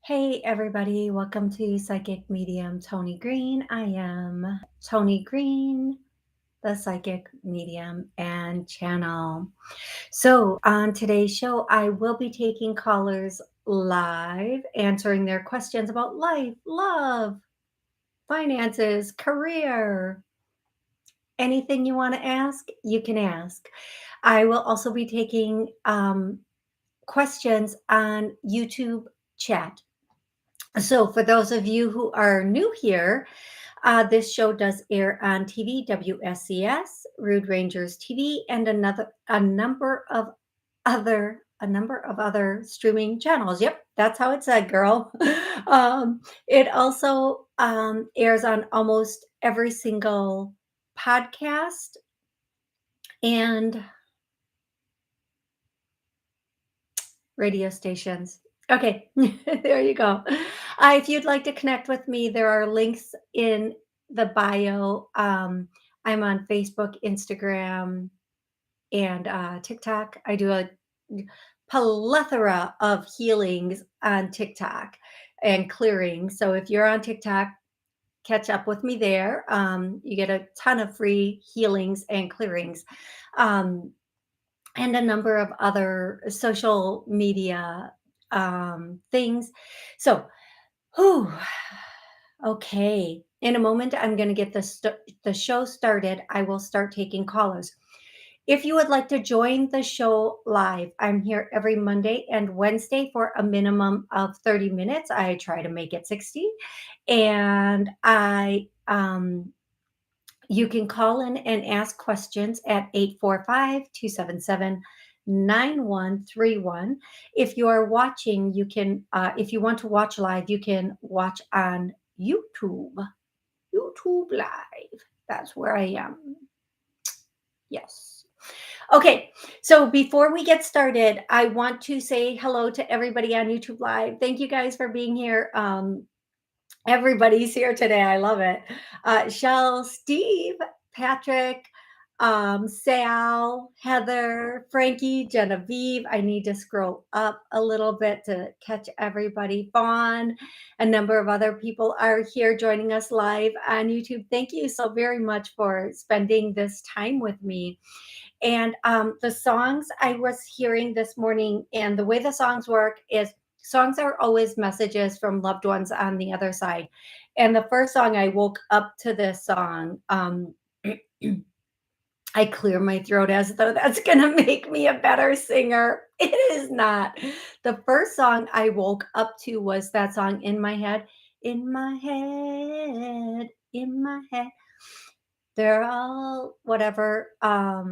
Hey, everybody, welcome to Psychic Medium Toni Greene. I am Toni Greene, the Psychic Medium and Channel. So, on today's show, I will be taking callers live, answering their questions about life, love, finances, career. Anything you want to ask, you can ask. I will also be taking questions on YouTube chat. So, for those of you who are new here, this show does air on TV, WSCS, Rude Rangers TV, and a number of other streaming channels. Yep, that's how it said, girl. It also airs on almost every single podcast and radio stations. Okay, there you go. If you'd like to connect with me, there are links in the bio. I'm on Facebook, Instagram, and TikTok. I do a plethora of healings on TikTok and clearing. So if you're on TikTok, catch up with me there. You get a ton of free healings and clearings. And a number of other social media things. So, whew, okay. In a moment, I'm going to get the show started. I will start taking callers. If you would like to join the show live, I'm here every Monday and Wednesday for a minimum of 30 minutes. I try to make it 60. And you can call in and ask questions at 845-277-9131. If you are watching, you can, if you want to watch live, you can watch on YouTube. YouTube Live. That's where I am. Yes. Okay. So before we get started, I want to say hello to everybody on YouTube Live. Thank you guys for being here. Everybody's here today. I love it. Shell, Steve, Patrick, Sal, Heather, Frankie, Genevieve. I need to scroll up a little bit to catch everybody. Fawn, a number of other people are here joining us live on YouTube. Thank you so very much for spending this time with me. And the songs I was hearing this morning, and the way the songs work is songs are always messages from loved ones on the other side. And the first song, I woke up to this song. I clear my throat as though that's going to make me a better singer. It is not. The first song I woke up to was that song, In My Head. In my head, in my head. They're all whatever. All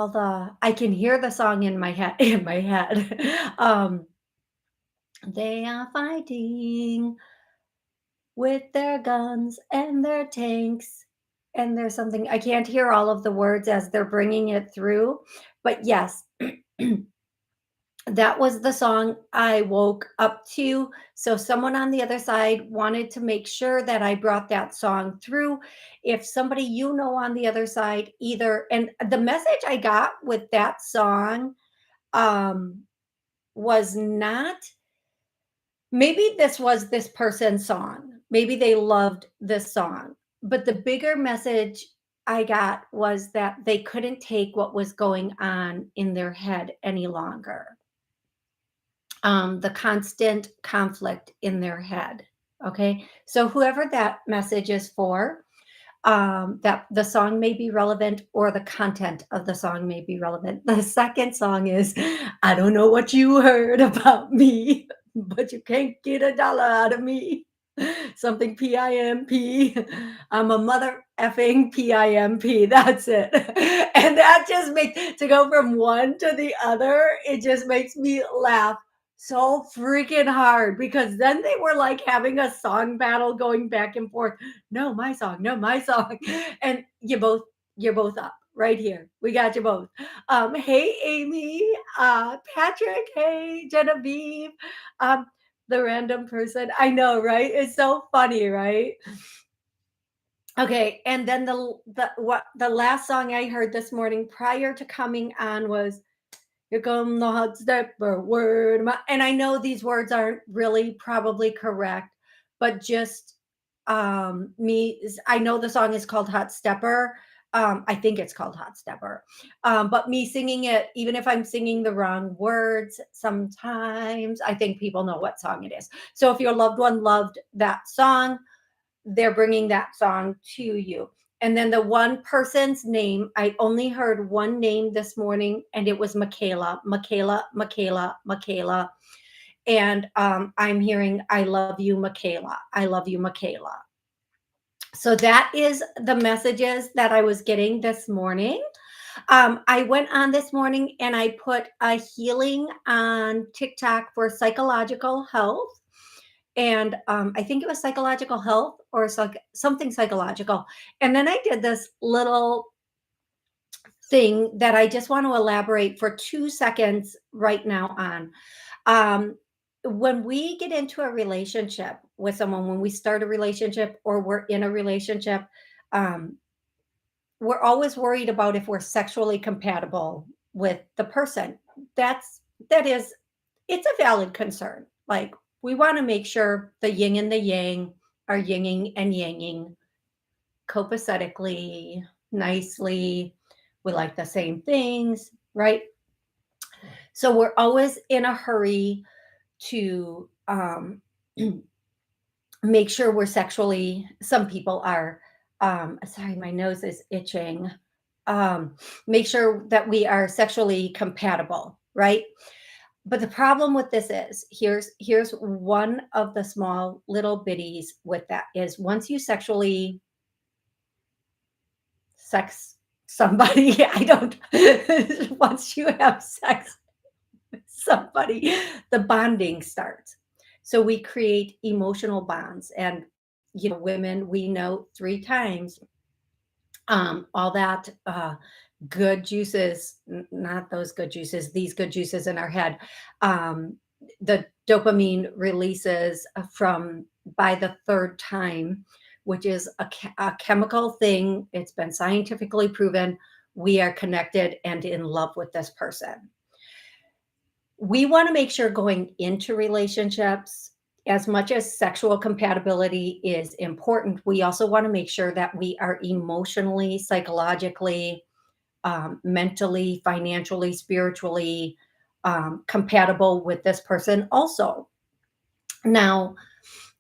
the I can hear the song in my head. In my head. They are fighting with their guns and their tanks. And there's something I can't hear all of the words as they're bringing it through. But yes, that was the song I woke up to. So someone on the other side wanted to make sure that I brought that song through. If somebody on the other side either, and the message I got with that song was not, maybe this was this person's song. Maybe they loved this song. But the bigger message I got was that they couldn't take what was going on in their head any longer. The constant conflict in their head. Okay. So whoever that message is for, that the song may be relevant or the content of the song may be relevant. The second song is, I don't know what you heard about me, but you can't get a dollar out of me. Something PIMP. I'm a mother effing PIMP. That's it. And that just makes, to go from one to the other, it just makes me laugh so freaking hard, because then they were like having a song battle going back and forth. No, my song. No, my song. And you're both up right here. We got you both. Hey, Amy, Patrick. Hey, Genevieve. The random person. I know, right? It's so funny, right? Okay, and then the last song I heard this morning prior to coming on was Here come the hot stepper, word. And I know these words aren't really probably correct, but just I know the song is called Hot Stepper. I think it's called Hot Stepper. But me singing it, even if I'm singing the wrong words, sometimes I think people know what song it is. So if your loved one loved that song, they're bringing that song to you. And then the one person's name, I only heard one name this morning, and it was Michaela, Michaela, Michaela, Michaela. And I'm hearing, I love you, Michaela. I love you, Michaela. So that is the messages that I was getting this morning. I went on this morning and I put a healing on TikTok for psychological health, and I think it was psychological health or something psychological. And then I did this little thing that I just want to elaborate for 2 seconds right now on. Um, when we get into a relationship with someone, when we start a relationship or we're in a relationship, um, we're always worried about if we're sexually compatible with the person. That is, it's a valid concern. Like, we want to make sure the yin and the yang are yinging and yanging copacetically, nicely. We like the same things, right? So we're always in a hurry to make sure we're sexually, some people are, sorry, my nose is itching. Um, Make sure that we are sexually compatible, right? But the problem with this is, here's one of the small little bitties with that is, once you sexually sex somebody, I don't, once you have sex with somebody, the bonding starts. So we create emotional bonds. And, women, we know 3 times, all that good juices, not those good juices, these good juices in our head. Um, the dopamine releases from by the third time, which is a chemical thing. It's been scientifically proven. We are connected and in love with this person. We want to make sure going into relationships, as much as sexual compatibility is important, we also want to make sure that we are emotionally, psychologically, mentally, financially, spiritually compatible with this person also. Now,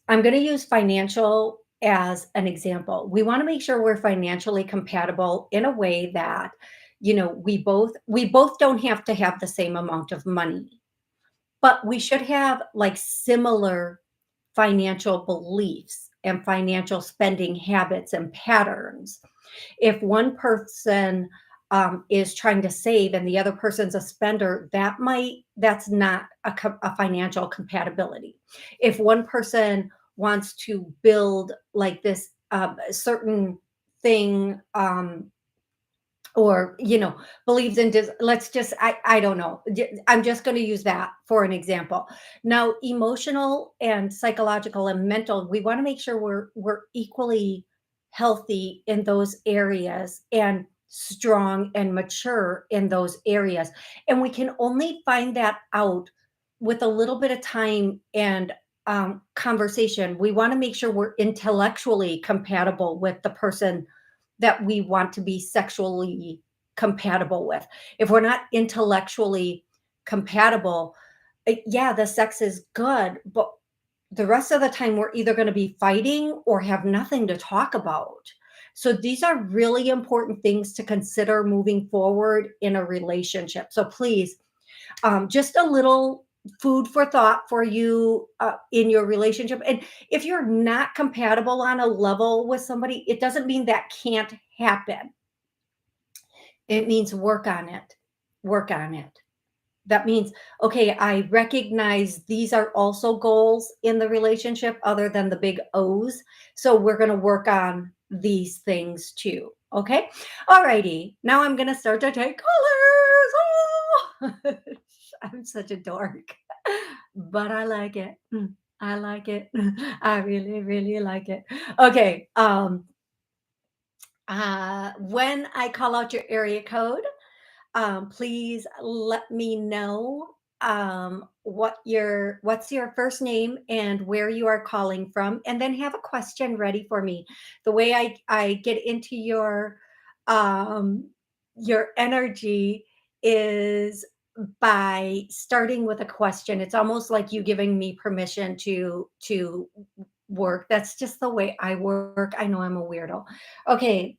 I'm going to use financial as an example. We want to make sure we're financially compatible in a way that, we both don't have to have the same amount of money, but we should have like similar financial beliefs and financial spending habits and patterns. If one person is trying to save and the other person's a spender, that's not a financial compatibility. If one person wants to build like this certain thing, or believes in let's just, I don't know, I'm just going to use that for an example. Now, emotional and psychological and mental, we want to make sure we're equally healthy in those areas and strong and mature in those areas. And we can only find that out with a little bit of time and conversation. We want to make sure we're intellectually compatible with the person that we want to be sexually compatible with. If we're not intellectually compatible, yeah, the sex is good, but the rest of the time we're either going to be fighting or have nothing to talk about. So these are really important things to consider moving forward in a relationship. So please, just a little food for thought for you in your relationship. And if you're not compatible on a level with somebody, it doesn't mean that can't happen. It means work on it. Work on it. That means, okay, I recognize these are also goals in the relationship other than the big O's. So we're going to work on these things too. Okay. All righty. Now I'm going to start to take colors. Oh! I'm such a dork, but I like it. I like it. I really, really like it. Okay. When I call out your area code, Please let me know what's your first name and where you are calling from, and then have a question ready for me. The way I get into um, your energy is by starting with a question. It's almost like you giving me permission to work. That's just the way I work. I know I'm a weirdo. Okay,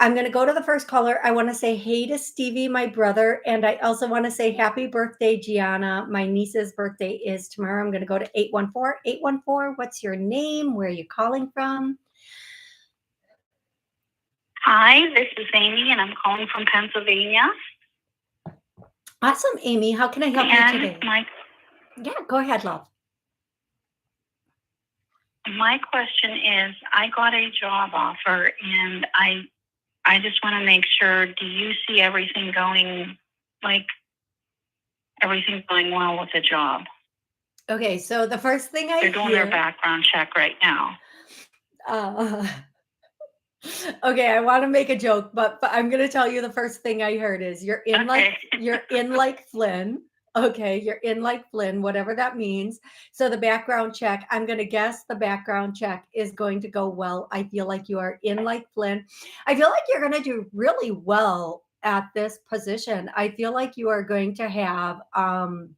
I'm going to go to the first caller. I want to say hey to Stevie, my brother. And I also want to say happy birthday, Gianna. My niece's birthday is tomorrow. I'm going to go to 814. 814, what's your name? Where are you calling from? Hi, this is Amy, and I'm calling from Pennsylvania. Awesome, Amy. How can I help you today? And Yeah, go ahead, love. my question is, I got a job offer, and I just want to make sure. Do you see everything going well with the job? Okay, so the first thing I They're doing their background check right now. Uh, okay, I want to make a joke, but I'm going to tell you the first thing I heard is you're in like Flynn. Okay, you're in like Flynn, whatever that means. So the background check, I'm going to guess the background check is going to go well. I feel like you are in like Flynn. I feel like you're going to do really well at this position. I feel like you are going to have I'm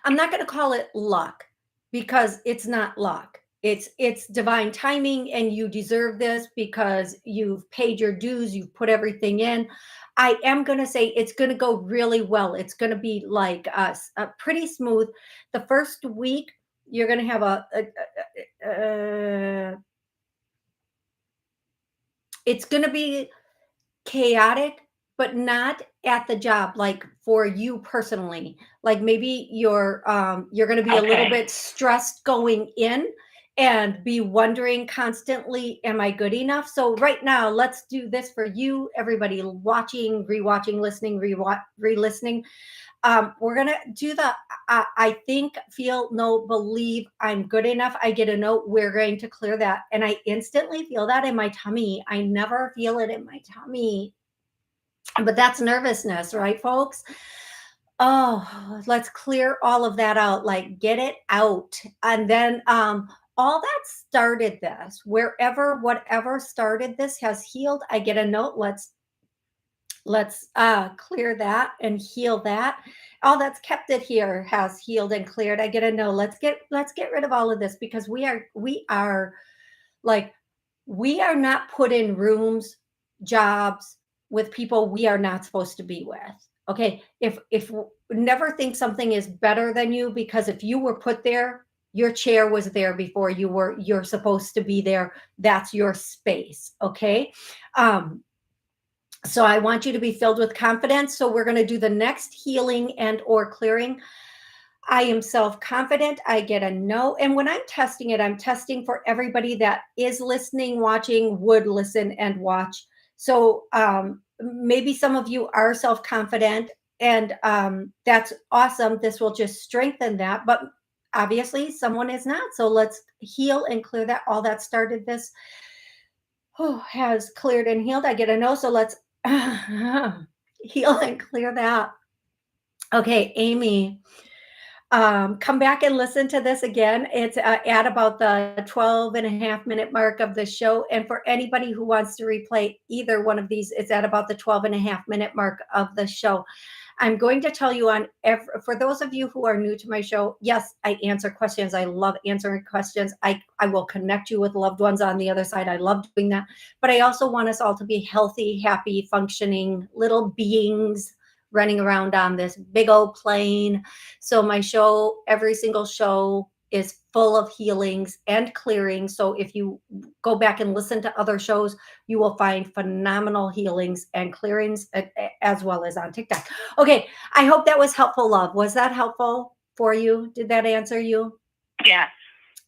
not going to call it luck because it's not luck. It's divine timing, and you deserve this because you've paid your dues, you've put everything in. I am going to say it's going to go really well. It's going to be like a pretty smooth. The first week you're going to have it's going to be chaotic, but not at the job, like for you personally. Like maybe you're going to be a little bit stressed going in and be wondering constantly, am I good enough? So right now, let's do this for you, everybody watching, rewatching, listening, re-listening. We're gonna do the I think, feel, know, believe I'm good enough. I get a note. We're going to clear that, and I instantly feel that in my tummy. I never feel it in my tummy, but that's nervousness, right, folks? Oh, let's clear all of that out. Like, get it out, and then all that started this. Wherever, whatever started this has healed. I get a note. Let's clear that and heal that. All that's kept it here has healed and cleared. I get a no. Let's get rid of all of this because we are like we are not put in rooms, jobs with people we are not supposed to be with. Okay, if never think something is better than you, because if you were put there, your chair was there before you're supposed to be there. That's your space. Okay. um so I want you to be filled with confidence. So we're going to do the next healing and or clearing. I am self-confident. I get a no. And when I'm testing it, I'm testing for everybody that is listening, watching, would listen and watch. So maybe some of you are self-confident, and that's awesome. This will just strengthen that. But obviously someone is not. So let's heal and clear that. All that started this has cleared and healed. I get a no. So let's heal and clear that. Okay, Amy, come back and listen to this again. It's at about the 12.5 minute mark of the show. And for anybody who wants to replay either one of these, it's at about the 12.5 minute mark of the show. I'm going to tell you for those of you who are new to my show, yes, I answer questions. I love answering questions. I will connect you with loved ones on the other side. I love doing that. But I also want us all to be healthy, happy, functioning little beings running around on this big old plane. So my show, every single show is full of healings and clearings. So if you go back and listen to other shows, you will find phenomenal healings and clearings, as well as on TikTok. Okay, I hope that was helpful, love. Was that helpful for you? Did that answer you? Yes.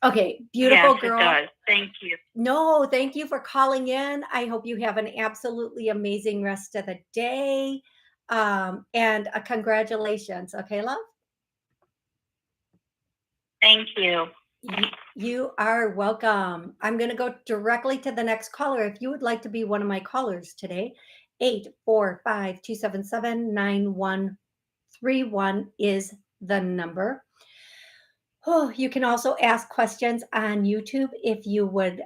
Okay, beautiful girl. Yes, it does. Thank you. No, thank you for calling in. I hope you have an absolutely amazing rest of the day. And congratulations. Okay, love? Thank you. You are welcome. I'm going to go directly to the next caller. If you would like to be one of my callers today, 845-277-9131 is the number. Oh, you can also ask questions on YouTube if you would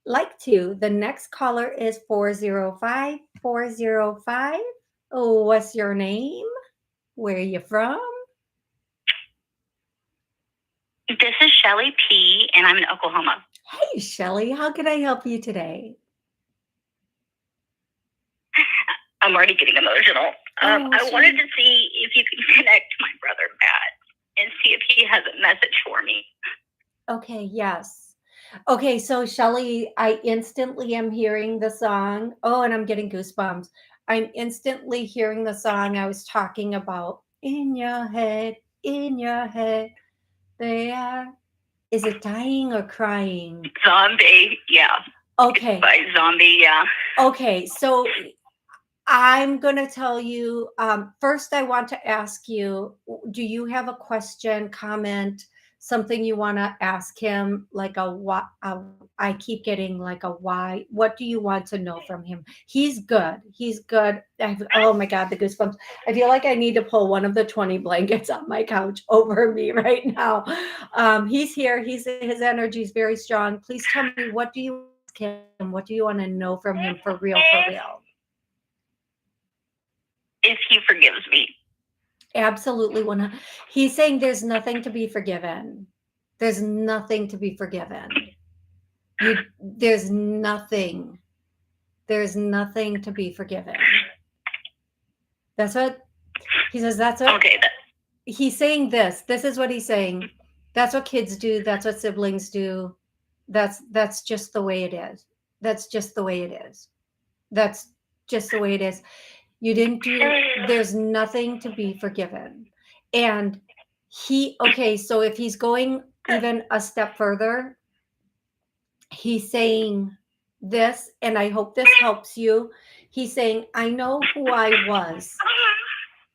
like to. The next caller is 405-405. Oh, what's your name? Where are you from? This is Shelly P, and I'm in Oklahoma. Hey, Shelly, how can I help you today? I'm already getting emotional. I wanted to see if you can connect my brother Matt and see if he has a message for me. Okay, yes. Okay, so Shelly, I instantly am hearing the song. Oh, and I'm getting goosebumps. I'm instantly hearing the song I was talking about. In your head, they are. Is it dying or crying? Zombie, yeah. Okay. It's by Zombie, yeah. Okay, so I'm going to tell you, first I want to ask you, do you have a question, comment, something you want to ask him, like I keep getting like a why, what do you want to know from him? He's good. Oh my God, the goosebumps. I feel like I need to pull one of the 20 blankets on my couch over me right now. He's here. His energy is very strong. Please tell me, what do you ask him? What do you want to know from him for real, for real? If he forgives me. Absolutely. He's saying there's nothing to be forgiven. There's nothing to be forgiven. There's nothing. There's nothing to be forgiven. That's what he says. That's what he's saying. This is what he's saying. That's what kids do. That's what siblings do. That's just the way it is. That's just the way it is. That's just the way it is. You didn't do, there's nothing to be forgiven. And okay, so if he's going even a step further, he's saying this, and I hope this helps you. He's saying, I know who I was.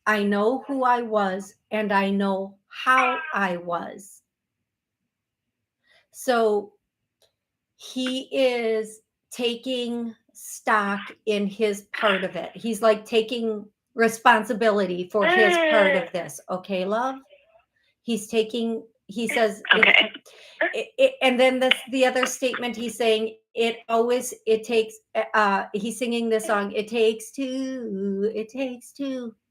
I know who I was, and I know how I was. So he is taking stock in his part of it. He's like taking responsibility for his part of this. Okay, love? He says, okay. And then the other statement he's saying, it takes, he's singing this song, it takes two,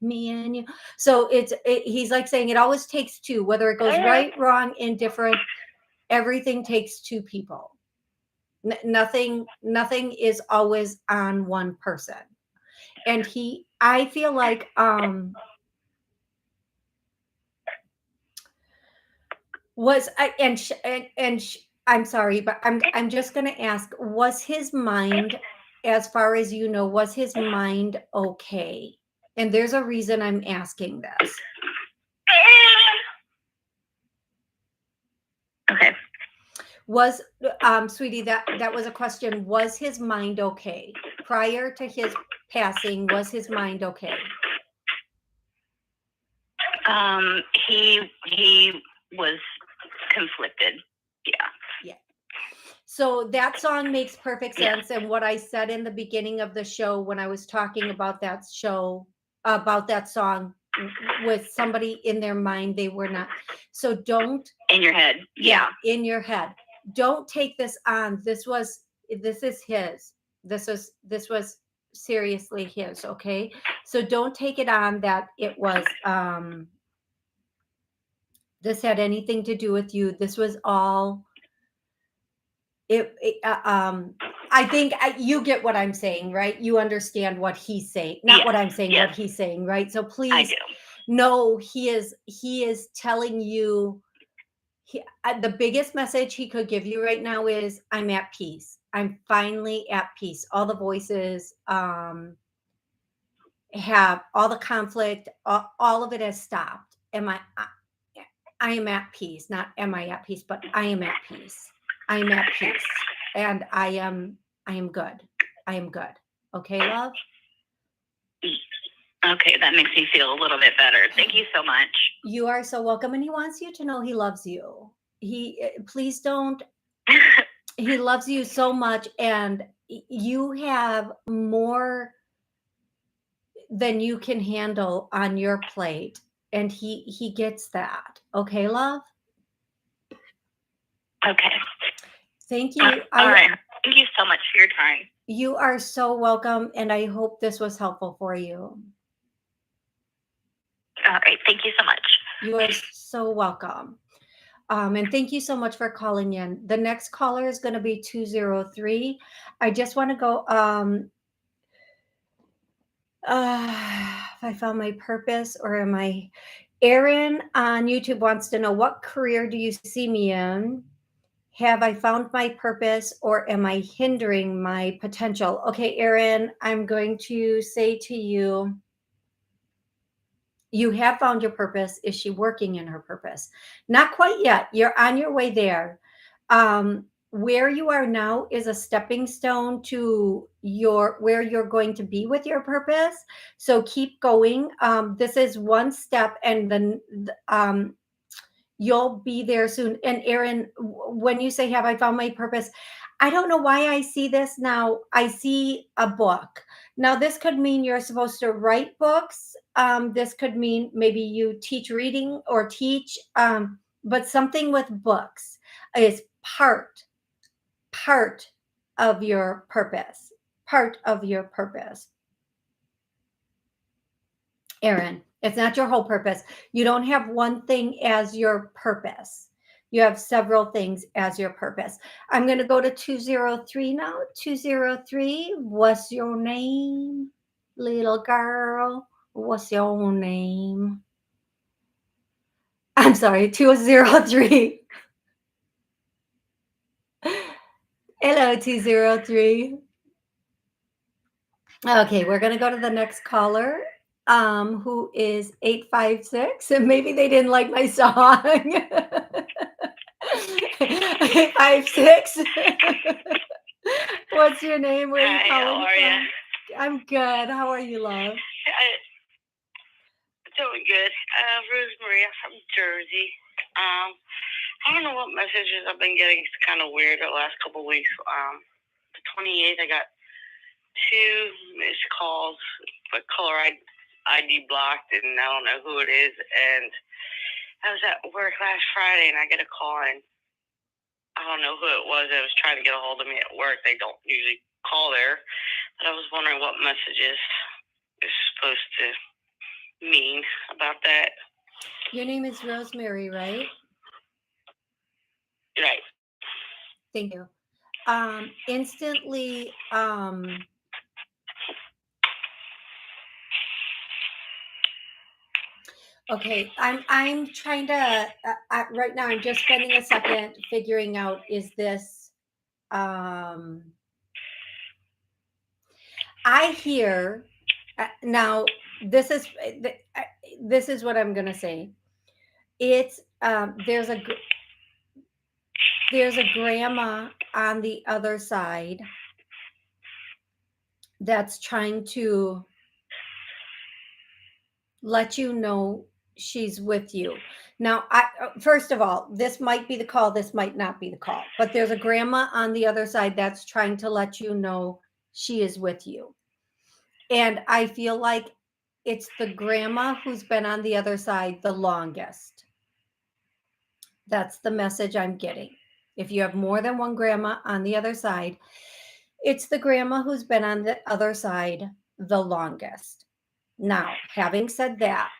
me and you. So he's like saying it always takes two, whether it goes right, wrong, indifferent, everything takes two people. Nothing is always on one person. And I feel like I'm sorry, but I'm just going to ask, was his mind, as far as you know, was his mind okay? And there's a reason I'm asking this. Okay. Was sweetie, that was a question. Was his mind okay prior to his passing? Was his mind okay? He was conflicted. Yeah. So that song makes perfect sense. And what I said in the beginning of the show, when I was talking about that show, about that song, with somebody in their mind, they were not. So don't. In your head. Yeah. In your head. Don't take this on. This is his. This was seriously his. Okay. So don't take it on that it was, this had anything to do with you. This was all, I think you get what I'm saying, right? You understand what he's saying, not what I'm saying, what he's saying, right? So please know he is telling you, the biggest message he could give you right now is, I'm at peace. I'm finally at peace. All the voices have, all the conflict, all of it has stopped. I am at peace, not am I at peace, but I am at peace. I am at peace. And I am good. I am good. Okay, love? Okay, that makes me feel a little bit better. Thank you so much. You are so welcome. And he wants you to know he loves you. Please don't. He loves you so much, and you have more than you can handle on your plate, and he gets that. Okay, love? Okay. Thank you. All right. Thank you so much for your time. You are so welcome, and I hope this was helpful for you. All right. Thank you so much. You are so welcome. And thank you so much for calling in. The next caller is going to be 203. I just want to go, if I found my purpose, or am I? Aaron on YouTube wants to know, what career do you see me in? Have I found my purpose, or am I hindering my potential? Okay, Aaron, I'm going to say to you, you have found your purpose. Is she working in her purpose? Not quite yet. You're on your way there. Where you are now is a stepping stone to where you're going to be with your purpose. So keep going. This is one step, and then you'll be there soon. And Aaron, when you say, have I found my purpose? I don't know why I see this now. I see a book. Now, this could mean you're supposed to write books. This could mean maybe you teach reading or teach, but something with books is part of your purpose, part of your purpose. Aaron, it's not your whole purpose. You don't have one thing as your purpose. You have several things as your purpose. I'm going to go to 203 now. 203, what's your name? Little girl, what's your name? I'm sorry, 203. Hello, 203. Okay, we're going to go to the next caller, who is 856. And maybe they didn't like my song. 856. What's your name? Where are you calling How are from? you? I'm good. How are you, love? Doing good. Rosemary from Jersey. I don't know what messages I've been getting. It's kind of weird the last couple of weeks. The 28th, I got 2 missed calls, but caller ID blocked, and I don't know who it is. And I was at work last Friday, and I get a call, and I don't know who it was that was trying to get a hold of me at work. They don't usually call there, but I was wondering what messages is supposed to mean about that. Your name is Rosemary, right? Right. Thank you. Instantly, okay, I'm trying to right now. I'm just spending a second figuring out, is this I hear now. This is what I'm gonna say. It's there's a grandma on the other side that's trying to let you know she's with you. Now, first of all, this might be the call, this might not be the call, but there's a grandma on the other side that's trying to let you know she is with you. And I feel like it's the grandma who's been on the other side the longest. That's the message I'm getting. If you have more than one grandma on the other side, it's the grandma who's been on the other side the longest. Now, having said that,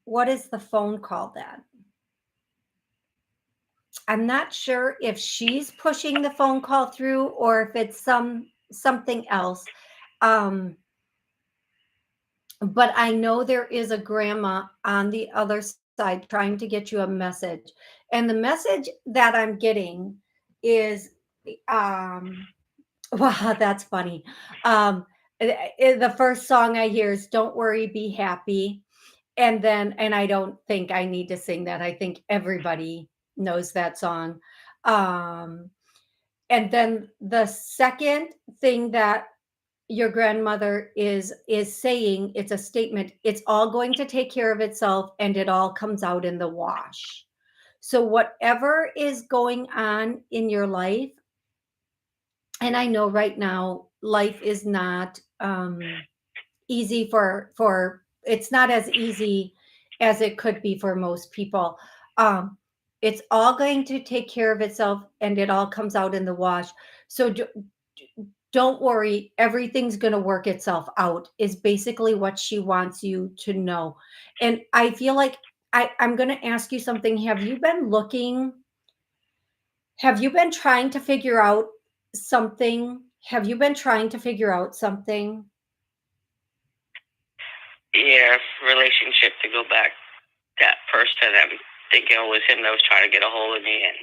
what is the phone call then? I'm not sure if she's pushing the phone call through, or if it's something else. But I know there is a grandma on the other side trying to get you a message. And the message that I'm getting is, wow, that's funny. The first song I hear is "Don't Worry, Be Happy." And I don't think I need to sing that. I think everybody knows that song. And then the second thing that your grandmother is saying, it's a statement, it's all going to take care of itself and it all comes out in the wash. So whatever is going on in your life, and I know right now life is not easy for it's not as easy as it could be for most people. um it's all going to take care of itself and it all comes out in the wash. So don't worry, everything's going to work itself out, is basically what she wants you to know. And I feel like I'm going to ask you something. Have you been trying to figure out something? Have you been trying to figure out something? Yeah, relationship to go back. That person, I'm thinking it was him that was trying to get a hold of me and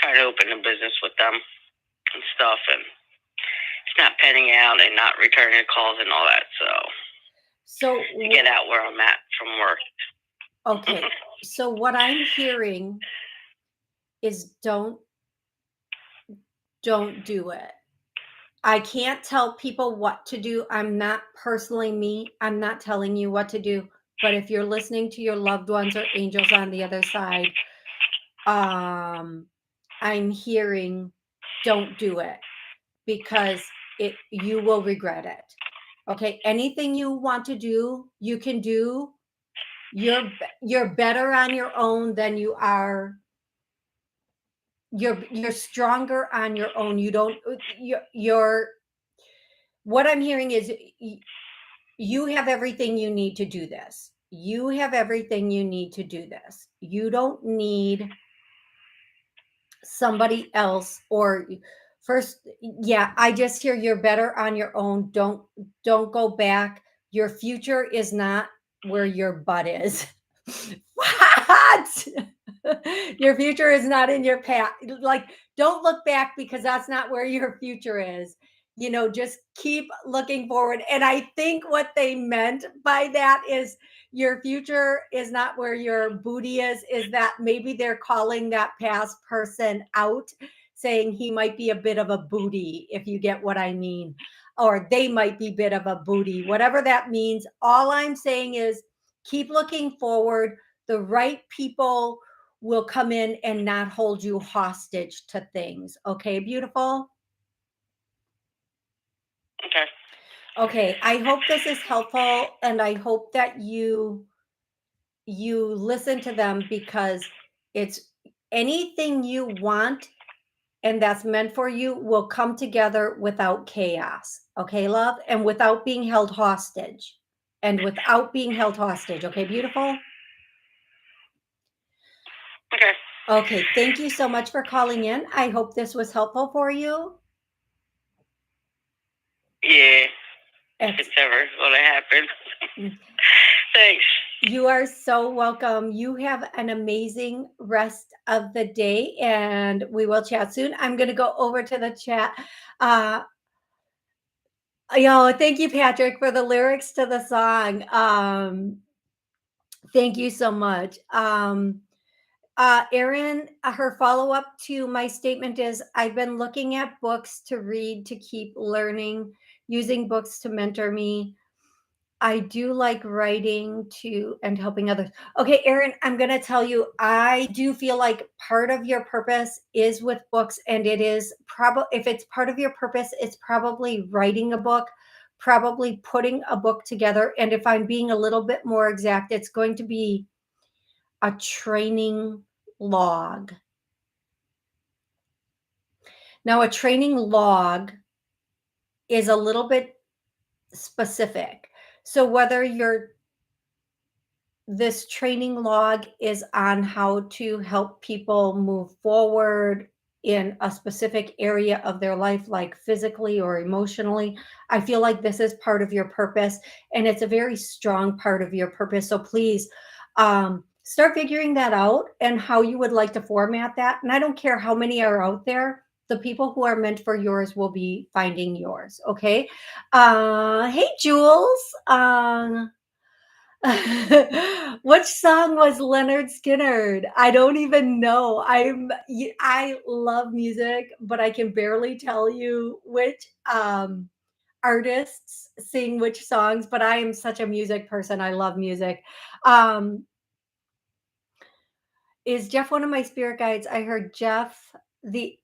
trying to open a business with them and stuff, and it's not panning out and not returning calls and all that. So to get out where I'm at from work. Okay. So what I'm hearing is don't do it. I can't tell people what to do. I'm not personally me. I'm not telling you what to do. But if you're listening to your loved ones or angels on the other side, I'm hearing don't do it, because you will regret it. Okay? Anything you want to do, you can do. You're better on your own than you are. You're stronger on your own. You don't you're What I'm hearing is you have everything you need to do this. You have everything you need to do this. You don't need somebody else. Or first, yeah, I just hear you're better on your own. Don't go back. Your future is not where your butt is. What? Your future is not in your past. Like, don't look back, because that's not where your future is. Just keep looking forward. And I think what they meant by that is your future is not where your booty is that maybe they're calling that past person out, saying he might be a bit of a booty, if you get what I mean, or they might be a bit of a booty, whatever that means. All I'm saying is keep looking forward. The right people will come in and not hold you hostage to things. Okay, beautiful? Okay. Okay, I hope this is helpful, and I hope that you listen to them, because it's anything you want and that's meant for you will come together without chaos. Okay, love? And without being held hostage. Okay, beautiful? Okay. Okay, thank you so much for calling in. I hope this was helpful for you. Yeah. If it's ever going to happen. Thanks. You are so welcome. You have an amazing rest of the day, and we will chat soon. I'm going to go over to the chat. Thank you, Patrick, for the lyrics to the song. Thank you so much. Erin, her follow-up to my statement is, I've been looking at books to read to keep learning, using books to mentor me. I do like writing too and helping others. Okay, Erin, I'm going to tell you, I do feel like part of your purpose is with books, and it is probably, if it's part of your purpose, it's probably writing a book, probably putting a book together. And if I'm being a little bit more exact, it's going to be a training log. Now, a training log is a little bit specific. So whether this training log is on how to help people move forward in a specific area of their life, like physically or emotionally, I feel like this is part of your purpose, and it's a very strong part of your purpose. So please start figuring that out and how you would like to format that. And I don't care how many are out there. The people who are meant for yours will be finding yours. Okay. Hey, Jules. Which song was Leonard Skinner? I don't even know. I love music, but I can barely tell you which. artists sing which songs, but I am such a music person. I love music. Um, is Jeff one of my spirit guides? I heard Jeff. The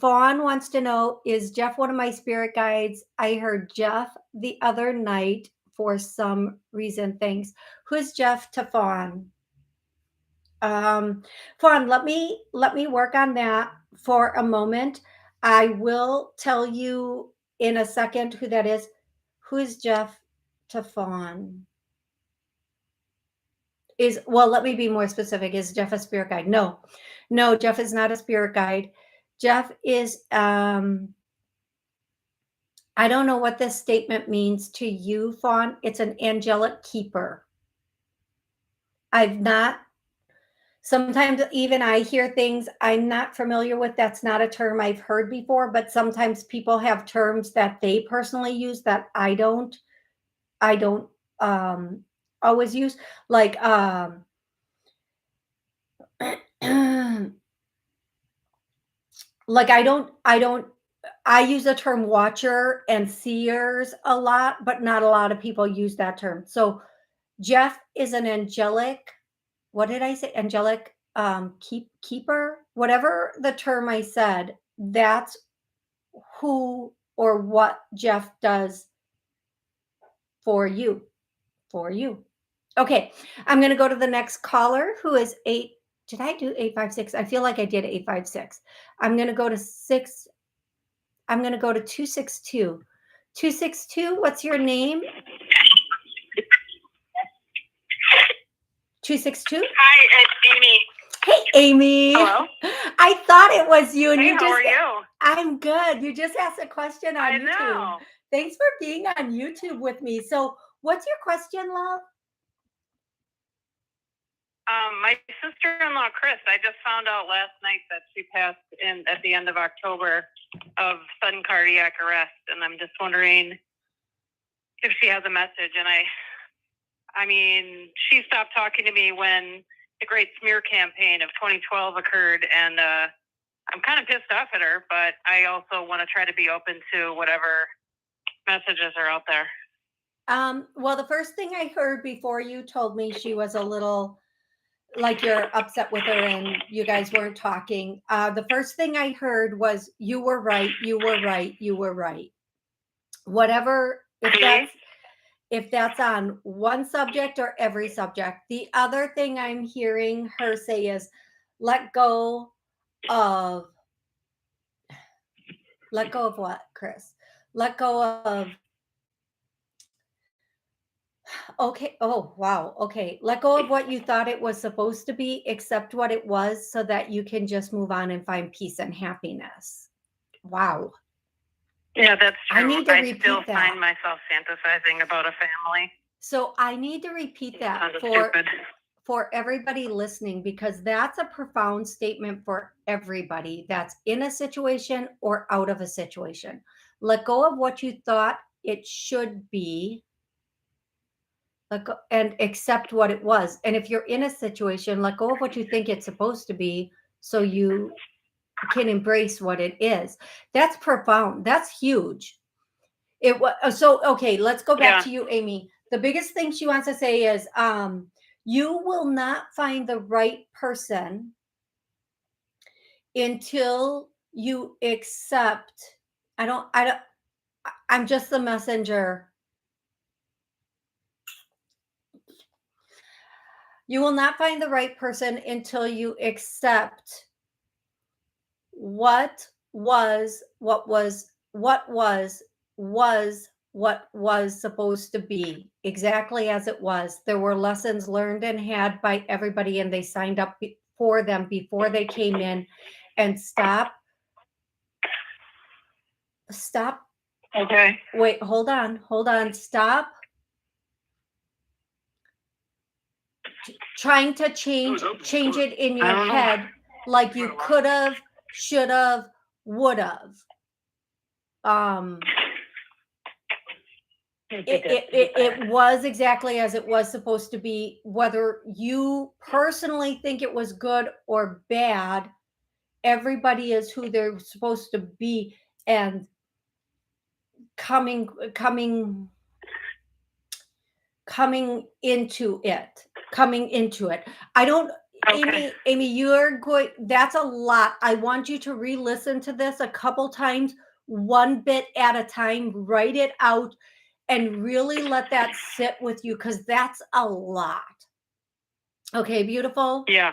Fawn wants to know, is Jeff one of my spirit guides? I heard Jeff the other night for some reason. Thanks. Who's Jeff to Fawn? Fawn, let me work on that for a moment. I will tell you in a second who that is. Who is Jeff to Fawn? Let me be more specific. Is Jeff a spirit guide? No, Jeff is not a spirit guide. Jeff is, I don't know what this statement means to you, Fawn. It's an angelic keeper. Sometimes even I hear things I'm not familiar with. That's not a term I've heard before, but sometimes people have terms that they personally use that I don't always use. Like, like I use the term watcher and seers a lot, but not a lot of people use that term. So Jeff is an angelic, what did I say? Angelic keeper, whatever the term I said, that's who or what Jeff does for you. Okay, I'm going to go to the next caller who is 8. Did I do 856? I feel like I did 856. I'm going to go to 262. 262, what's your name? 262? Hi, it's Amy. Hey, Amy. Hello? I thought it was you. And Hey, you how are you? I'm good. You just asked a question on YouTube. know. Thanks for being on YouTube with me. So what's your question, love? My sister-in-law, Chris, I just found out last night that she passed at the end of October of sudden cardiac arrest, and I'm just wondering if she has a message. And I mean, she stopped talking to me when the Great Smear Campaign of 2012 occurred, and I'm kind of pissed off at her, but I also want to try to be open to whatever messages are out there. Well, the first thing I heard before you told me she was a little like you're upset with her and you guys weren't talking. The first thing I heard was you were right, you were right, you were right. Whatever, if that's on one subject or every subject. The other thing I'm hearing her say is let go of what, Chris? Let go of okay. Oh, wow. Okay. Let go of what you thought it was supposed to be, accept what it was so that you can just move on and find peace and happiness. Wow. Yeah, that's true. I need to repeat still that. find myself fantasizing about a family. So I need to repeat that for everybody listening, because that's a profound statement for everybody that's in a situation or out of a situation. Let go of what you thought it should be. Let go and accept what it was. And if you're in a situation, let go of what you think it's supposed to be so you can embrace what it is. That's profound. That's huge. It was so okay. Let's go back to you, Amy. The biggest thing she wants to say is you will not find the right person until you accept. I'm just the messenger. You will not find the right person until you accept what was supposed to be exactly as it was. There were lessons learned and had by everybody, and they signed up for them before they came in. And stop. Okay. Wait, hold on. Stop trying to change it in your head like you could have, should have, would have. It was exactly as it was supposed to be. Whether you personally think it was good or bad, everybody is who they're supposed to be. And coming into it. I don't, Okay. Amy, you're going, that's a lot. I want you to re-listen to this a couple times, one bit at a time, write it out, and really let that sit with you, because that's a lot. Okay, beautiful. Yeah.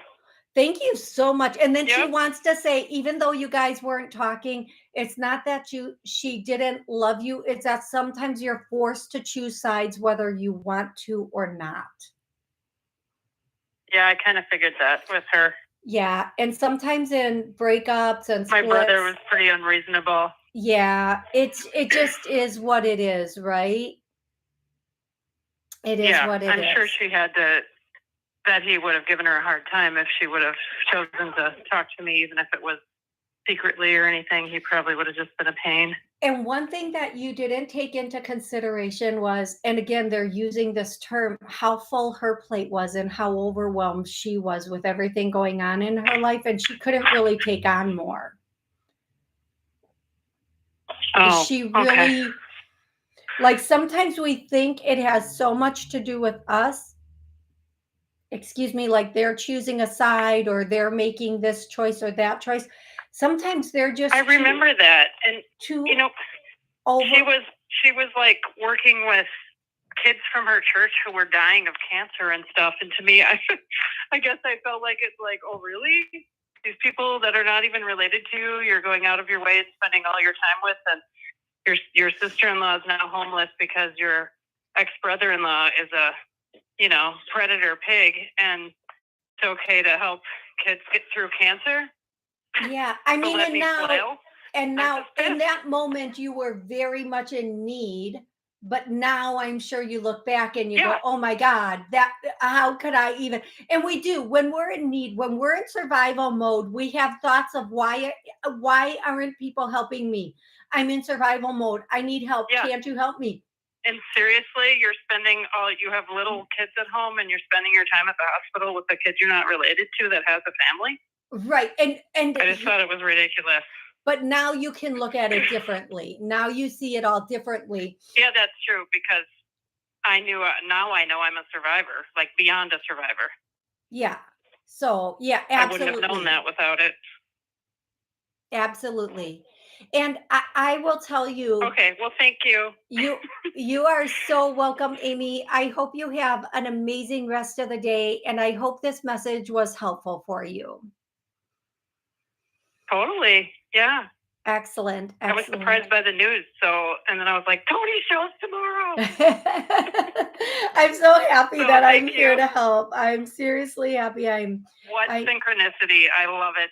Thank you so much. And then she Yep. wants to say, even though you guys weren't talking, it's not that she didn't love you. It's that sometimes you're forced to choose sides, whether you want to or not. Yeah, I kind of figured that with her. Yeah. And sometimes in breakups and My splits, brother was pretty unreasonable. yeah, it just is what it is, right? It is Yeah, what it I'm is. sure she had that he would have given her a hard time if she would have chosen to talk to me, even if it was secretly or anything. He probably would have just been a pain. And one thing that you didn't take into consideration was, and again, they're using this term, how full her plate was and how overwhelmed she was with everything going on in her life, and she couldn't really take on more. Oh, She really, okay. like, sometimes we think it has so much to do with us. Excuse me, like they're choosing a side or they're making this choice or that choice. Sometimes they're just I remember that, and too you know, over. she was like working with kids from her church who were dying of cancer and stuff. And to me, I guess I felt like it's like, oh, really? These people that are not even related to you, you're going out of your way and spending all your time with, and your sister-in-law is now homeless because your ex-brother-in-law is a, predator pig, and it's okay to help kids get through cancer. Yeah, I mean, and now in that moment you were very much in need, but now I'm sure you look back and you go, oh my God, that, how could I even? And we do, when we're in need, when we're in survival mode, we have thoughts of why aren't people helping me? I'm in survival mode. I need help. Yeah. Can't you help me? And seriously, you have little kids at home and you're spending your time at the hospital with the kid you're not related to that has a family? Right. And I just thought it was ridiculous. But now you can look at it differently. Now you see it all differently. Yeah, that's true, because now I know I'm a survivor, like beyond a survivor. Yeah. So, yeah, absolutely. I wouldn't have known that without it. Absolutely. And I will tell you. Okay, well, thank you. You are so welcome, Amy. I hope you have an amazing rest of the day, and I hope this message was helpful for you. Totally. Yeah. Excellent. I was surprised by the news. And then I was like, Toni, show us tomorrow. I'm so happy that I'm here to help. I'm seriously happy. What synchronicity. I love it.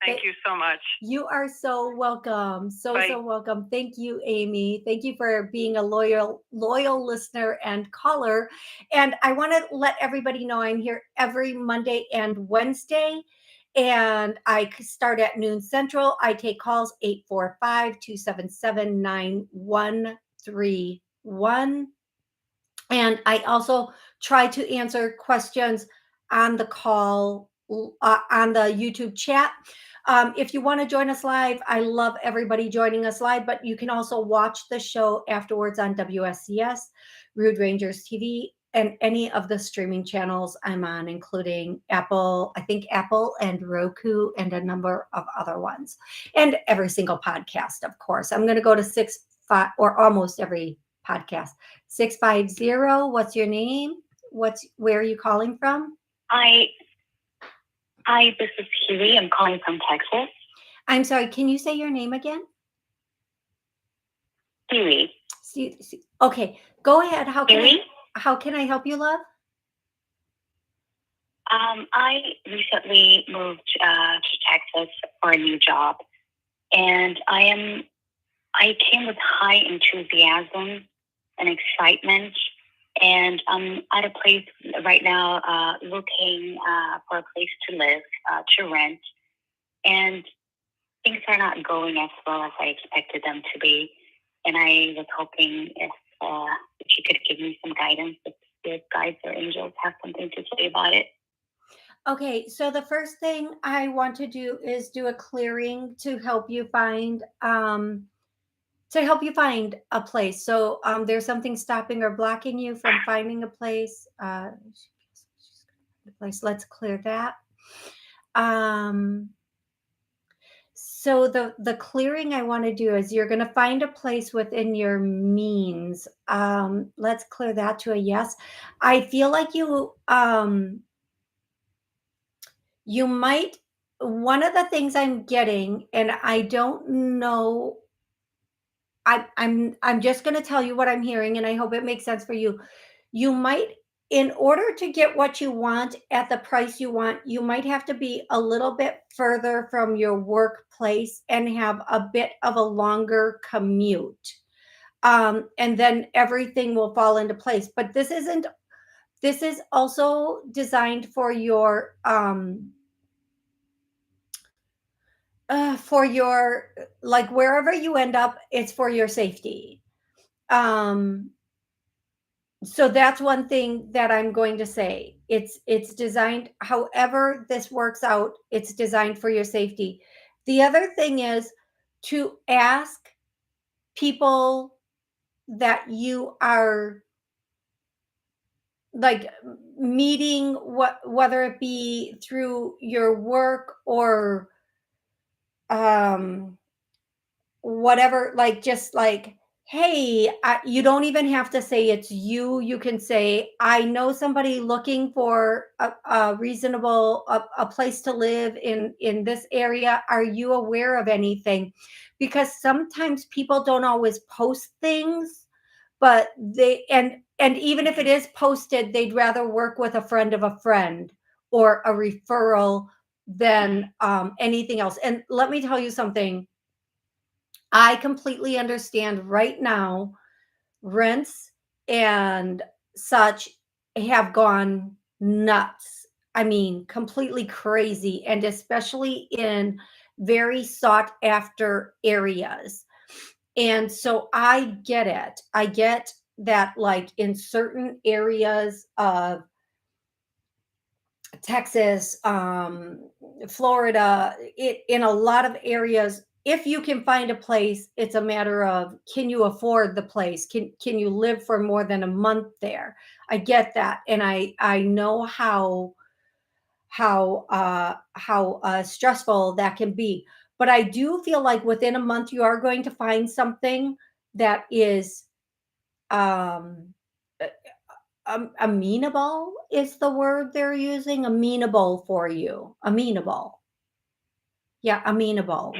Thank you so much. You are so welcome. So welcome. Thank you, Amy. Thank you for being a loyal listener and caller. And I want to let everybody know I'm here every Monday and Wednesday. And I start at noon Central. I take calls 845-277-9131. And I also try to answer questions on the call, on the YouTube chat. If you want to join us live, I love everybody joining us live, but you can also watch the show afterwards on WSCS, Rude Rangers TV, and any of the streaming channels I'm on, including Apple and Roku, and a number of other ones, and every single podcast, of course. I'm going to go to almost every podcast. 650, what's your name? Where are you calling from? Hi, this is Huey. I'm calling from Texas. I'm sorry, can you say your name again? Huey. Okay, go ahead. How can Huey? How can I help you, love? I recently moved to Texas for a new job, and I came with high enthusiasm and excitement, and I'm at a place right now looking for a place to live, to rent, and things are not going as well as I expected them to be. And I was hoping if you could give me some guidance, if spirit guides or angels have something to say about it. Okay, so the first thing I want to do is do a clearing to help you find to help you find a place. So there's something stopping or blocking you from finding a place. Let's clear that. So the clearing I want to do is you're going to find a place within your means. Let's clear that to a yes. I feel like you might, one of the things I'm getting, and I don't know, I'm just going to tell you what I'm hearing, and I hope it makes sense for you. You might, in order to get what you want at the price you want, you might have to be a little bit further from your workplace and have a bit of a longer commute. And then everything will fall into place. But this is also designed for your like wherever you end up, it's for your safety. So that's one thing that I'm going to say. It's designed, however this works out, it's designed for your safety. The other thing is to ask people that you are like meeting, whether it be through your work or whatever, like just like, hey, you don't even have to say it's you. You can say, I know somebody looking for a reasonable a place to live in this area. Are you aware of anything? Because sometimes people don't always post things, but and even if it is posted, they'd rather work with a friend of a friend or a referral than anything else. And let me tell you something. I completely understand right now, rents and such have gone nuts. I mean, completely crazy, and especially in very sought after areas. And so I get it. I get that, like in certain areas of Texas, Florida, in a lot of areas, if you can find a place, it's a matter of, can you afford the place? Can you live for more than a month there? I get that, and I know how stressful that can be. But I do feel like within a month you are going to find something that is um amenable is the word they're using. Amenable for you. Amenable. Yeah, amenable.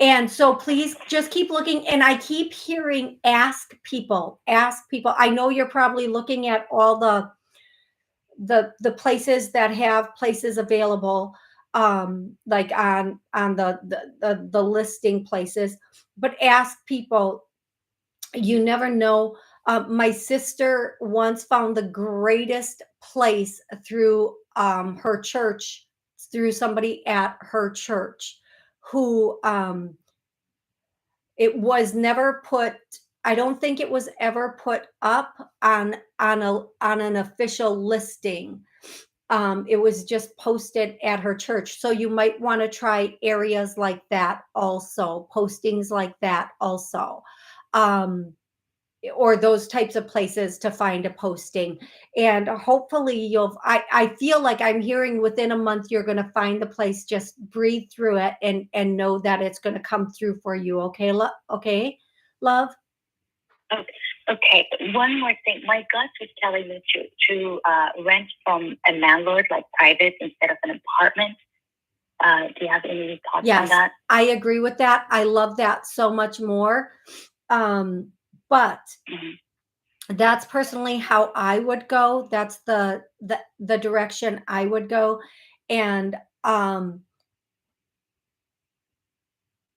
And so please just keep looking. And I keep hearing ask people, ask people. I know you're probably looking at all the places that have places available, like on the listing places, but ask people. You never know. My sister once found the greatest place through her church, through somebody at her church who it was never put, I don't think it was ever put up on an official listing. It was just posted at her church. So you might want to try areas like that also, postings like that also. Or those types of places to find a posting, and hopefully I feel like I'm hearing within a month you're going to find the place. Just breathe through it and know that it's going to come through for you. Okay, okay, love. Okay. One more thing. My gut is telling me to rent from a landlord, like private, instead of an apartment. Do you have any thoughts on that? I agree with that. I love that so much more. But that's personally how I would go. That's the direction I would go. And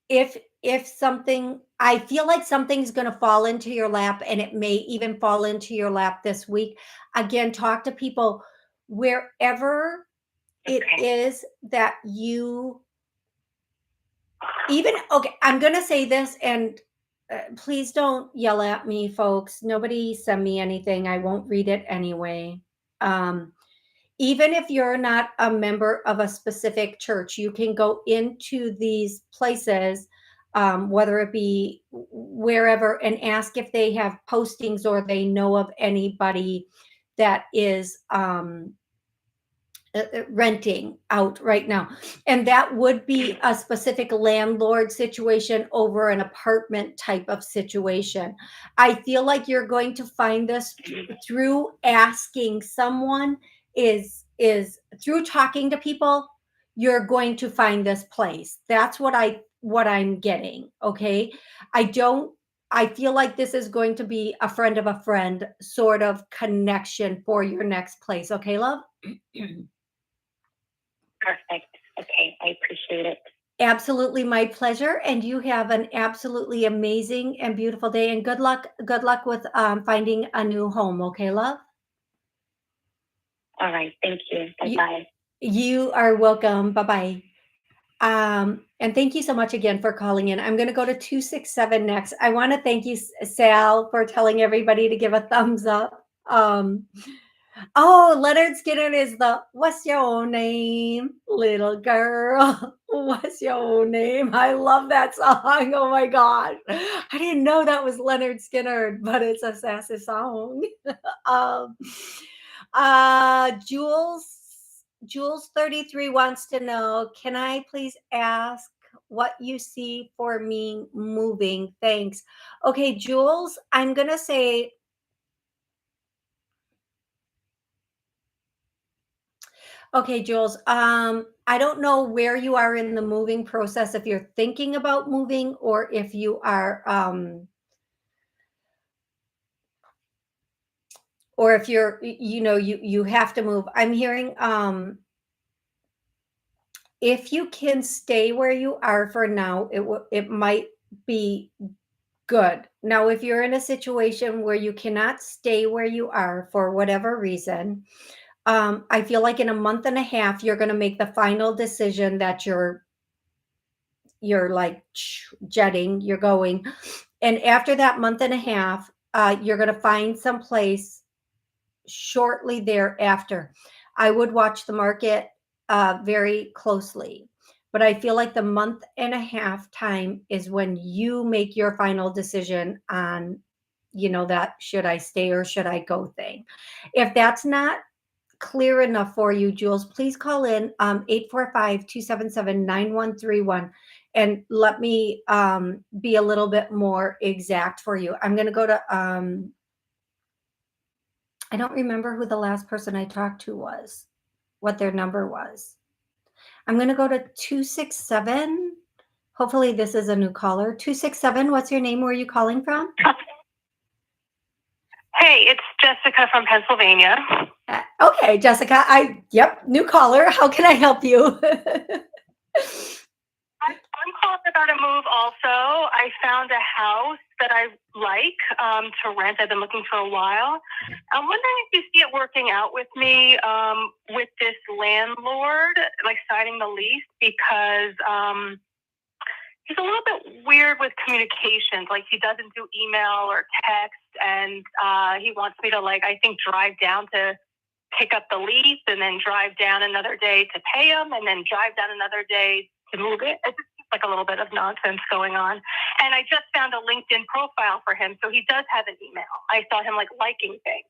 if something, I feel like something's going to fall into your lap, and it may even fall into your lap this week. Again, talk to people wherever it is that you even, okay, I'm going to say this, and please don't yell at me, folks. Nobody send me anything. I won't read it anyway. Even if you're not a member of a specific church, you can go into these places whether it be wherever, and ask if they have postings or they know of anybody that is renting out right now. And that would be a specific landlord situation over an apartment type of situation. I feel like you're going to find this through asking someone, is through talking to people, you're going to find this place. That's what I'm getting. Okay. I feel like this is going to be a friend of a friend sort of connection for your next place. Okay, love? Perfect. Okay, I appreciate it. Absolutely my pleasure. And you have an absolutely amazing and beautiful day. And good luck. Good luck with finding a new home. Okay, love? All right. Thank you. Bye-bye. You are welcome. Bye-bye. And thank you so much again for calling in. I'm going to go to 267 next. I want to thank you, Sal, for telling everybody to give a thumbs up. Oh, Leonard Skinner is the "What's your name, little girl? What's your name?" I love that song. Oh my god, I didn't know that was Leonard Skinner, but it's a sassy song. um, Jules 33 wants to know, can I please ask what you see for me moving? Thanks. Okay, Jules, I'm gonna say, okay, Jules. I don't know where you are in the moving process, if you're thinking about moving or if you are, or if you're, you have to move. I'm hearing, if you can stay where you are for now, it might be good. Now, if you're in a situation where you cannot stay where you are for whatever reason, I feel like in a month and a half, you're going to make the final decision that you're like jetting, you're going. And after that month and a half, you're going to find some place shortly thereafter. I would watch the market very closely, but I feel like the month and a half time is when you make your final decision on, that should I stay or should I go thing. If that's not clear enough for you, Jules, please call in 845-277-9131 and let me be a little bit more exact for you. I'm going to go to, I don't remember who the last person I talked to was, what their number was. I'm going to go to 267. Hopefully this is a new caller. 267, what's your name? Where are you calling from? Hey, it's Jessica from Pennsylvania. Okay, Jessica. New caller. How can I help you? I'm calling about a move also. I found a house that I like to rent. I've been looking for a while. I'm wondering if you see it working out with me with this landlord, like signing the lease, because he's a little bit weird with communications. Like, he doesn't do email or text, and he wants me to, I think, drive down to pick up the lease and then drive down another day to pay him and then drive down another day to move it. It's just like a little bit of nonsense going on. And I just found a LinkedIn profile for him, so he does have an email. I saw him liking things.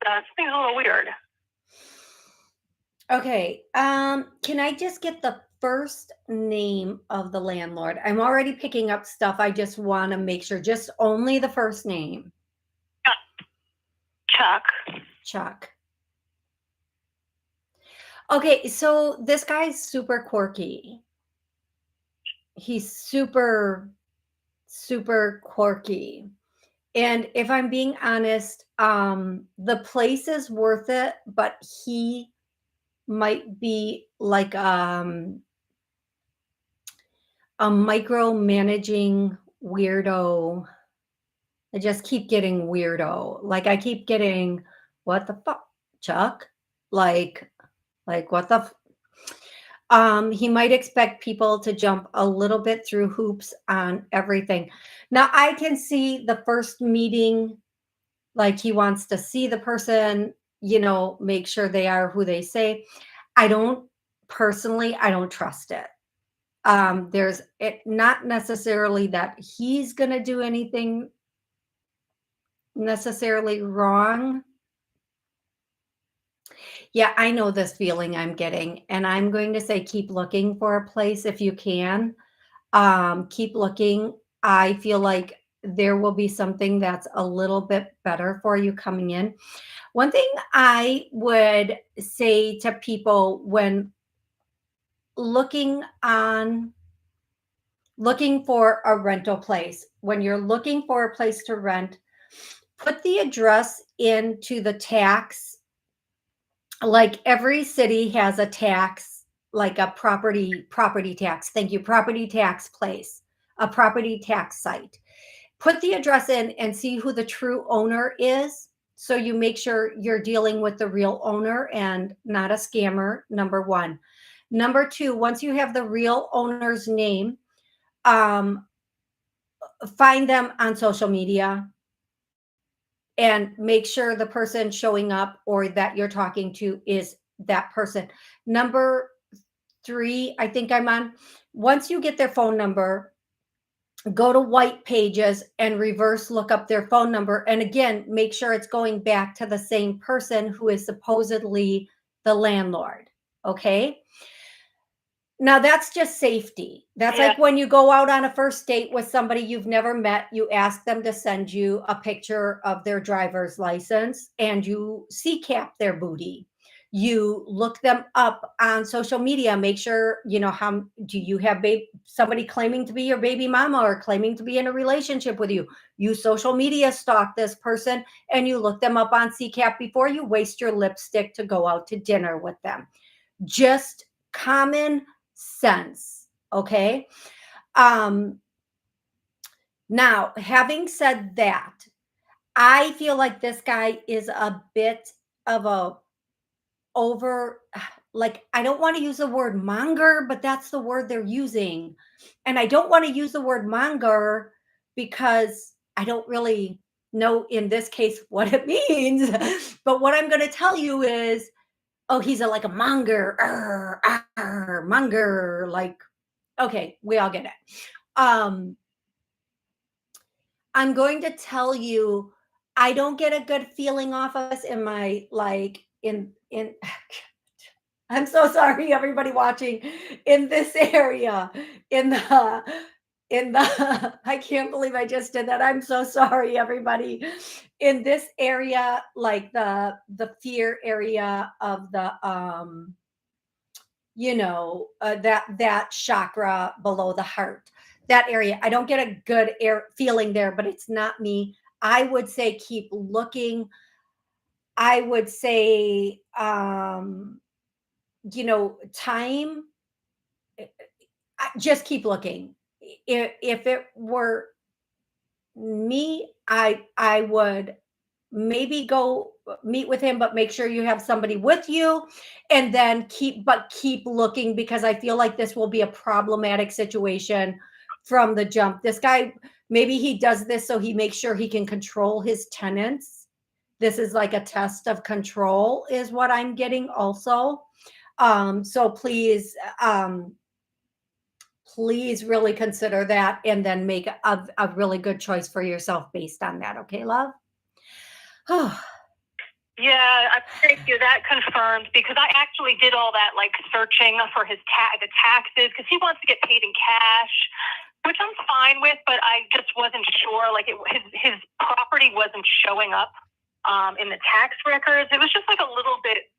It's a little weird. Okay. Can I just get the first name of the landlord? I'm already picking up stuff. I just want to make sure, just only the first name. Chuck. Okay, so this guy's super quirky. He's super, super quirky. And if I'm being honest, the place is worth it, but he might be like a micromanaging weirdo. I just keep getting weirdo. I keep getting, what the fuck, Chuck? Like what the he might expect people to jump a little bit through hoops on everything. Now I can see the first meeting, he wants to see the person, make sure they are who they say. I don't trust it. There's not necessarily that he's going to do anything necessarily wrong. Yeah, I know this feeling I'm getting, and I'm going to say keep looking for a place if you can. Keep looking. I feel like there will be something that's a little bit better for you coming in. One thing I would say to people when looking for a rental place, when you're looking for a place to rent, put the address into the tax. Like every city has a tax, like a property tax. Thank you. Property tax place, a property tax site. Put the address in and see who the true owner is. So you make sure you're dealing with the real owner and not a scammer, number one. Number two, once you have the real owner's name, find them on social media and make sure the person showing up or that you're talking to is that person. Number three, I think I'm on. Once you get their phone number, go to white pages and reverse look up their phone number. And again, make sure it's going back to the same person who is supposedly the landlord. Okay. Now that's just safety. That's like when you go out on a first date with somebody you've never met, you ask them to send you a picture of their driver's license and you CCAP their booty. You look them up on social media, make sure, you know, how do you have somebody claiming to be your baby mama or claiming to be in a relationship with you. You social media stalk this person and you look them up on CCAP before you waste your lipstick to go out to dinner with them. Just common sense. Okay. Now, having said that, I feel like this guy is a bit of a like, I don't want to use the word monger, but that's the word they're using. And I don't want to use the word monger because I don't really know in this case what it means. But what I'm going to tell you is, oh, he's like a monger, monger, like, okay, we all get it. I'm going to tell you, I don't get a good feeling off of this in my, like, in I'm so sorry, everybody watching in this area, in the, I can't believe I just did that. I'm so sorry, everybody. In this area, like the fear area of the, you know, that chakra below the heart, that area. I don't get a good feeling there, but it's not me. I would say keep looking. I would say, you know, time, just keep looking. If it were me, I would maybe go meet with him, but make sure you have somebody with you and then keep looking, because I feel like this will be a problematic situation from the jump. This guy, maybe he does this so he makes sure he can control his tenants. This is like a test of control is what I'm getting also. So please really consider that and then make a really good choice for yourself based on that. Okay, love? Yeah, thank you. That confirmed, because I actually did all that, like, searching for his the taxes, because he wants to get paid in cash, which I'm fine with, but I just wasn't sure. Like, his property wasn't showing up in the tax records. It was just like a little bit.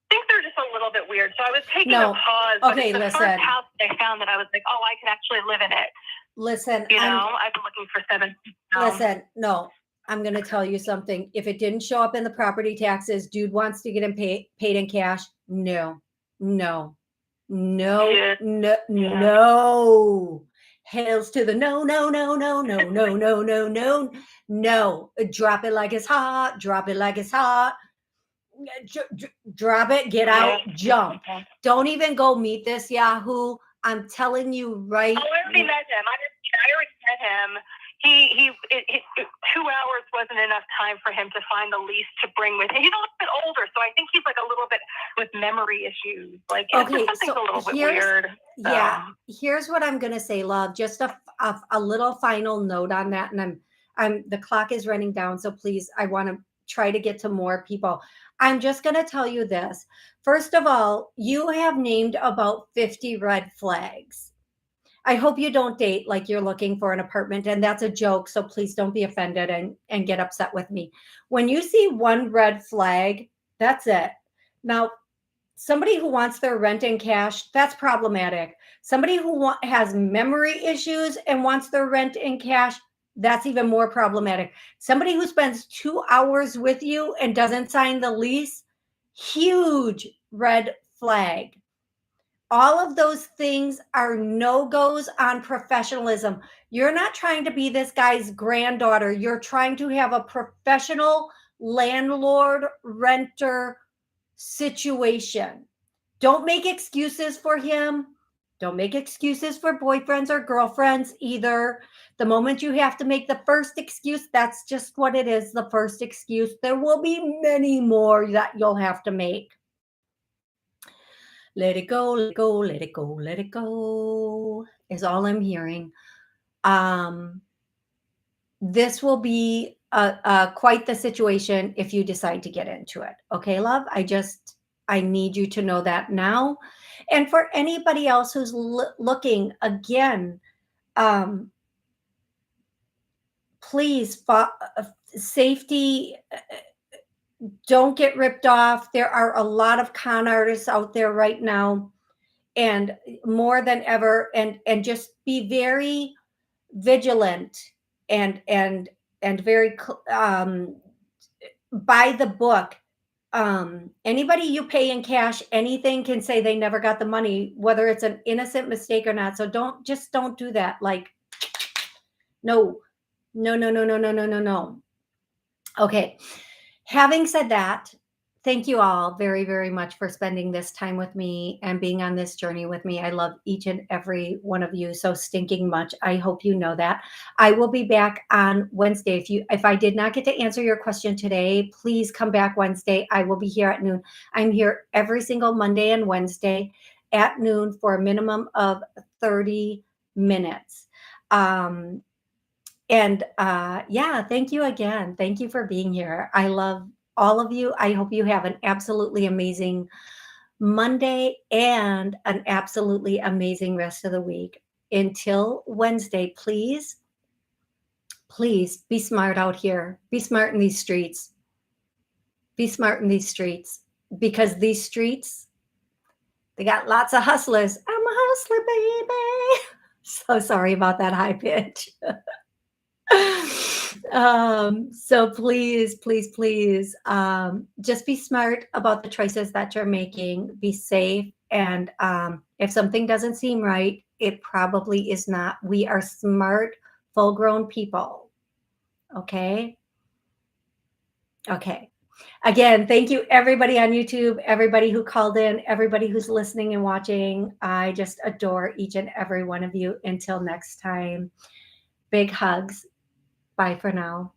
Things are just a little bit weird. So I was taking a pause. Okay, but it's the listen. first house I found that I was like, oh, I could actually live in it. Listen, You know, I've been looking for 7. Listen, no, I'm going to tell you something. If it didn't show up in the property taxes, dude wants to get him paid in cash. No. Hells to the no. Drop it like it's hot. Drop it like it's hot. Drop it, get out, jump. Don't even go meet this Yahoo. I'm telling you right. I already met him. I already met him. It 2 hours wasn't enough time for him to find the lease to bring with him. He's a little bit older, so I think he's like a little bit with memory issues. Like, Okay, something's so a little bit weird. Yeah, here's what I'm gonna say, love. Just a little final note on that, and the clock is running down, so please, I want to try to get to more people. I'm just gonna tell you this. First of all, you have named about 50 red flags. I hope you don't date like you're looking for an apartment, and that's a joke, so please don't be offended and get upset with me. When you see one red flag, that's it. Now, somebody who wants their rent in cash, that's problematic. Somebody who has memory issues and wants their rent in cash, that's even more problematic. Somebody who spends 2 hours with you and doesn't sign the lease, huge red flag. All of those things are no-goes on professionalism. You're not trying to be this guy's granddaughter. You're trying to have a professional landlord renter situation. Don't make excuses for him. Don't make excuses for boyfriends or girlfriends either. The moment you have to make the first excuse, that's just what it is, the first excuse. There will be many more that you'll have to make. Let it go, let it go, let it go, let it go, is all I'm hearing. This will be quite the situation if you decide to get into it. Okay, love? I need you to know that now. And for anybody else who's looking, again, please, safety, don't get ripped off. There are a lot of con artists out there right now, and more than ever, and just be very vigilant and very by the book. Anybody you pay in cash anything can say they never got the money, whether it's an innocent mistake or not. So don't do that. Like, no. Okay, having said that, thank you all very, very much for spending this time with me and being on this journey with me. I love each and every one of you so stinking much. I hope you know that. I will be back on Wednesday. If I did not get to answer your question today, please come back Wednesday. I will be here at noon. I'm here every single Monday and Wednesday at noon for a minimum of 30 minutes. Yeah, thank you again. Thank you for being here. I love all of you. I hope you have an absolutely amazing Monday and an absolutely amazing rest of the week. Until Wednesday, please be smart out here. Be smart in these streets. Be smart in these streets, because these streets, they got lots of hustlers. I'm a hustler, baby. So sorry about that high pitch. So please, just be smart about the choices that you're making. Be safe. And if something doesn't seem right, it probably is not. We are smart, full-grown people. Okay? Okay. Again, thank you, everybody on YouTube, everybody who called in, everybody who's listening and watching. I just adore each and every one of you. Until next time, big hugs. Bye for now.